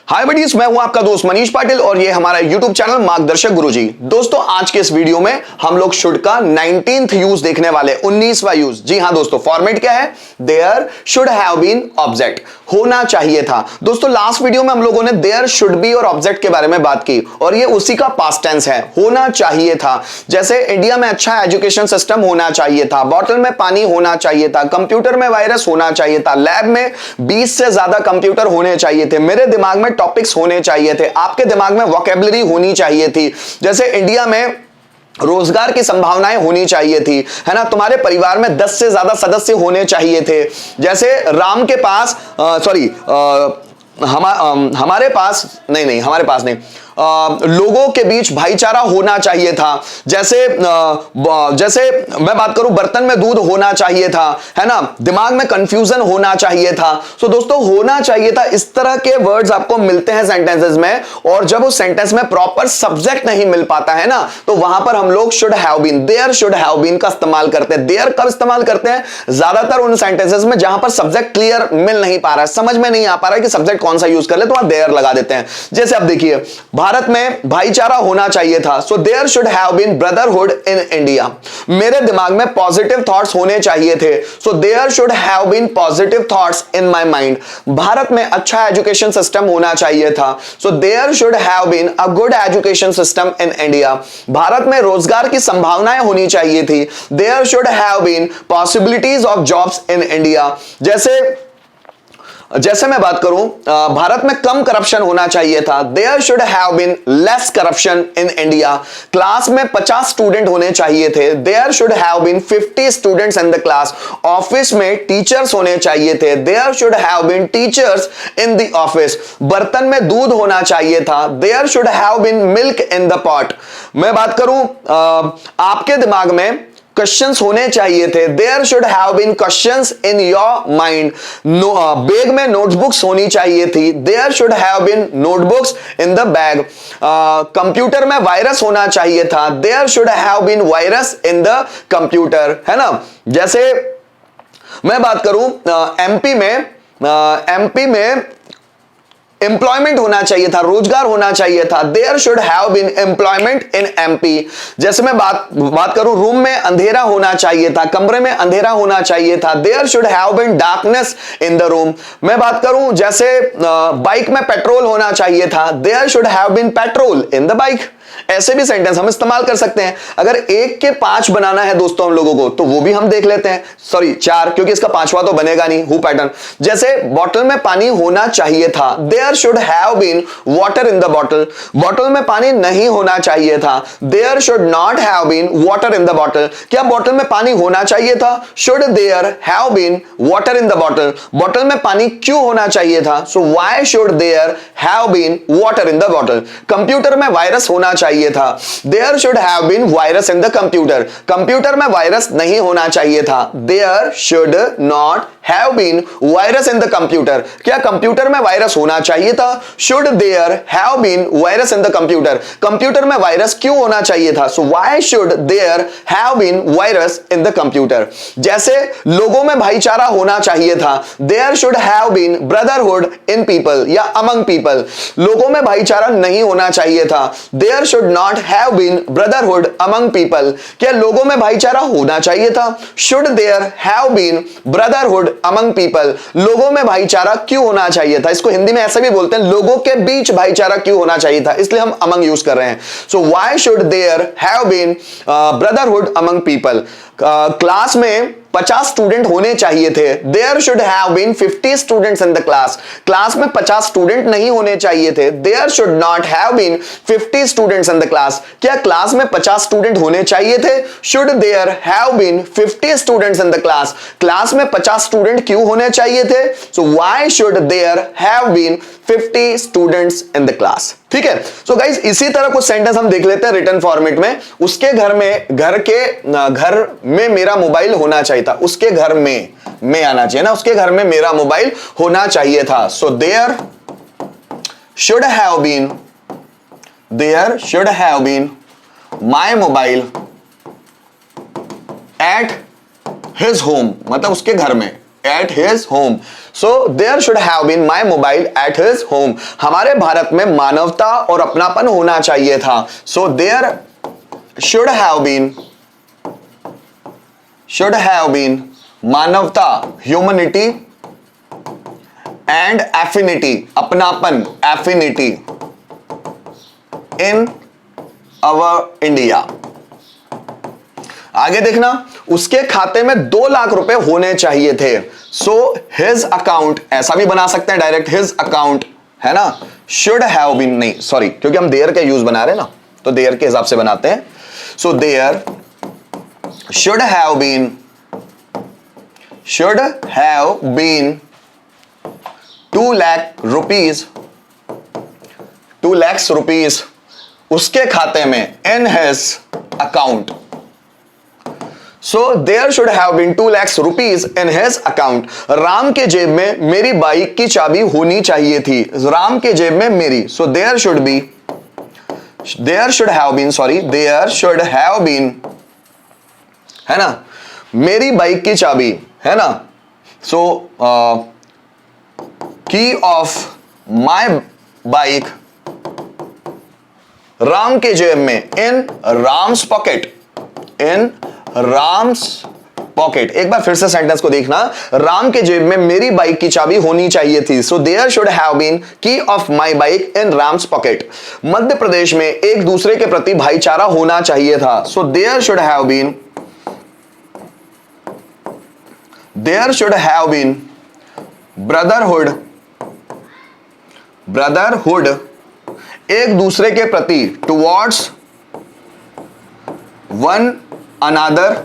हाय buddies, मैं हूं आपका दोस्त मनीष पाटिल और ये हमारा यूट्यूब चैनल मार्गदर्शक गुरुजी। दोस्तों, आज के इस वीडियो में हम लोग शुड का 19th यूज देखने वाले, 19वां यूज। जी हां दोस्तों, फॉर्मेट क्या है? There should have been object, होना चाहिए था। दोस्तों, लास्ट वीडियो में हम लोगों ने देयर शुड बी और ऑब्जेक्ट के बारे में बात की और ये उसी का पास्ट टेंस है, होना चाहिए था। जैसे इंडिया में अच्छा एजुकेशन सिस्टम होना चाहिए था, बॉटल में पानी होना चाहिए था, कंप्यूटर में वायरस होना चाहिए था, लैब में 20 से ज्यादा कंप्यूटर होने चाहिए थे, मेरे दिमाग में टॉपिक्स होने चाहिए थे, आपके दिमाग में वोकैबुलरी होनी चाहिए थी। जैसे इंडिया में रोजगार की संभावनाएं होनी चाहिए थी, है ना। तुम्हारे परिवार में 10 से ज्यादा सदस्य होने चाहिए थे। जैसे राम के पास हमारे पास नहीं, लोगों के बीच भाईचारा होना चाहिए था। जैसे मैं बात करूं, बर्तन में दूध होना चाहिए था, है ना। दिमाग में कंफ्यूजन होना चाहिए था। सो दोस्तों, होना चाहिए था, इस तरह के वर्ड्स आपको मिलते हैं सेंटेंसेस में। और जब उस सेंटेंस में प्रॉपर सब्जेक्ट नहीं मिल पाता है ना, तो वहां पर हम लोग should have been, there should have been का इस्तेमाल करते हैं। देयर कब इस्तेमाल करते हैं? ज्यादातर उन सेंटेंसेस में जहां पर सब्जेक्ट क्लियर मिल नहीं पा रहा है, समझ में नहीं आ पा रहा है कि सब्जेक्ट कौन सा यूज कर ले, तो वहां देयर लगा देते हैं। जैसे अब देखिए, भारत में भाईचारा होना चाहिए था, so there should have been brotherhood in India. मेरे दिमाग में पॉजिटिव थॉट्स होने चाहिए थे, so there should have been positive thoughts in my mind. Bharat में अच्छा एजुकेशन सिस्टम होना चाहिए था, so there should have been a good education system in India. Bharat में रोजगार की संभावनाएं होनी चाहिए थी, there should have been possibilities of jobs in India. जैसे मैं बात करूं, भारत में कम करप्शन होना चाहिए था, there should have been less corruption in India. Class में 50 स्टूडेंट होने चाहिए थे, there should have been 50 students in the class. Office में टीचर्स होने चाहिए थे, there should have been teachers in the office. बर्तन में दूध होना चाहिए था, there should have been milk in the pot. मैं बात करूं, आपके दिमाग में क्वेश्चंस होने चाहिए थे, there should have been questions in your mind. Bag में नोटबुक्स होनी चाहिए थी, there should have been notebooks in the bag. Computer में वायरस होना चाहिए था, there should have been virus in the computer, है ना। जैसे मैं बात करूं, एमपी में एम्प्लॉयमेंट होना चाहिए था, रोजगार होना चाहिए था, there should have been employment in MP. जैसे मैं बात करूं, रूम में अंधेरा होना चाहिए था, कमरे में अंधेरा होना चाहिए था, there should have been darkness in the room. मैं बात करूं, जैसे बाइक में पेट्रोल होना चाहिए था, there should have been petrol in the bike. ऐसे भी सेंटेंस हम इस्तेमाल कर सकते हैं। अगर 1 के 5 बनाना है दोस्तों हम लोगों को, तो वो भी हम देख लेते हैं। सॉरी 4, क्योंकि इसका 5वां तो बनेगा नहीं, हु पैटर्न। जैसे बॉटल में पानी होना चाहिए था, there should have been water in the bottle. Bottle में पानी नहीं होना चाहिए था, there should not have been water in the bottle. क्या बॉटल में पानी होना चाहिए था? Should there have been water in the bottle. Bottle में पानी क्यों होना चाहिए था? So why should there have been water in the bottle. Computer में वायरस होना चाहिए था, there should have been virus in the computer. Computer में वायरस नहीं होना चाहिए था, there should not have been virus in the computer. क्या कंप्यूटर में वायरस होना चाहिए था? Should there have been virus in the computer. Computer में वायरस क्यों होना चाहिए था? So why should there have been virus in the computer. जैसे लोगों में भाईचारा होना चाहिए था, there should have been brotherhood in people या अमंग पीपल। लोगों में भाईचारा नहीं होना चाहिए था, there should not have been brotherhood among people. क्या लोगों में भाईचारा होना चाहिए था? Should there have been brotherhood among people. लोगों में भाईचारा क्यों होना चाहिए था? इसको हिंदी में ऐसे भी बोलते हैं, लोगों के बीच भाईचारा क्यों होना चाहिए था, इसलिए हम अमंग यूज कर रहे हैं। So why should there have been brotherhood among people. Class में 50 स्टूडेंट होने चाहिए थे, there should have been 50 students in the class. Class में 50 स्टूडेंट नहीं होने चाहिए थे, there should not have been 50 students in the class. क्या क्लास में 50 स्टूडेंट होने चाहिए थे? Should there have been 50 students in the class. Class में 50 स्टूडेंट क्यों होने चाहिए थे? So why should there have been 50 students in the class. ठीक है। सो गाइस, इसी तरह कुछ सेंटेंस हम देख लेते हैं रिटन फॉर्मेट में। उसके घर में मेरा मोबाइल होना चाहिए था, उसके घर में आना चाहिए ना, उसके घर में मेरा मोबाइल होना चाहिए था। So there should have been my mobile at his home, मतलब उसके घर में, at his home. So there should have been my mobile at his home. हमारे भारत में मानवता और अपनापन होना चाहिए था. So there should have been मानवता, humanity and affinity, अपनापन, affinity in our India. आगे देखना, उसके खाते में 2 लाख रुपए होने चाहिए थे. सो हिज अकाउंट, ऐसा भी बना सकते हैं डायरेक्ट, हिज अकाउंट है ना, शुड हैव बीन, नहीं सॉरी, क्योंकि हम देयर का यूज बना रहे हैं ना, तो देयर के हिसाब से बनाते हैं. So there should have been 2 lakh rupees उसके खाते में, in his account. So there should have been 2 lakhs rupees in his account. Ram के जेब में मेरी बाइक की चाबी होनी चाहिए थी. राम के जेब में मेरी. So there should have been है ना, मेरी बाइक की चाबी है ना. So key of my bike Ram के जेब में, in Ram's pocket. एक बार फिर से सेंटेंस को देखना, राम के जेब में मेरी बाइक की चाबी होनी चाहिए थी. So there should have been key of my bike in Ram's pocket. Madhya Pradesh में एक दूसरे के प्रति भाईचारा होना चाहिए था. So there should have been brotherhood, एक दूसरे के प्रति, towards one another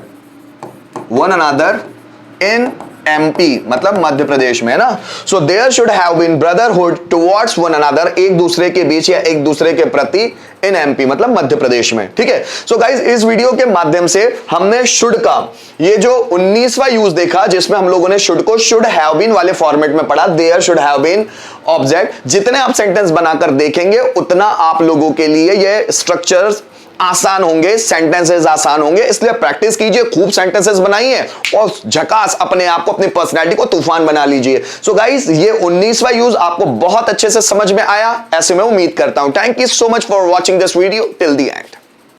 in MP, मतलब मध्य प्रदेश में, है ना. So there should have been brotherhood towards one another, एक दूसरे के बीच या एक दूसरे के प्रति, इन MP, मतलब मध्य प्रदेश में. ठीक है. सो गाइज, इस वीडियो के माध्यम से हमने शुड का ये जो 19वां यूज देखा, जिसमें हम लोगों ने शुड को शुड हैव बीन वाले फॉर्मेट में पढ़ा. There should have been object. जितने आप सेंटेंस बनाकर देखेंगे उतना आप लोगों के लिए ये स्ट्रक्चर्स आसान होंगे, सेंटेंसेस आसान होंगे. इसलिए प्रैक्टिस कीजिए, खूब सेंटेंसेस बनाइए और झकास अपने आप को, अपनी पर्सनालिटी को तूफान बना लीजिए. सो गाइस, ये 19वां यूज आपको बहुत अच्छे से समझ में आया, ऐसे मैं उम्मीद करता हूं. Thank you so much for watching this video till the end.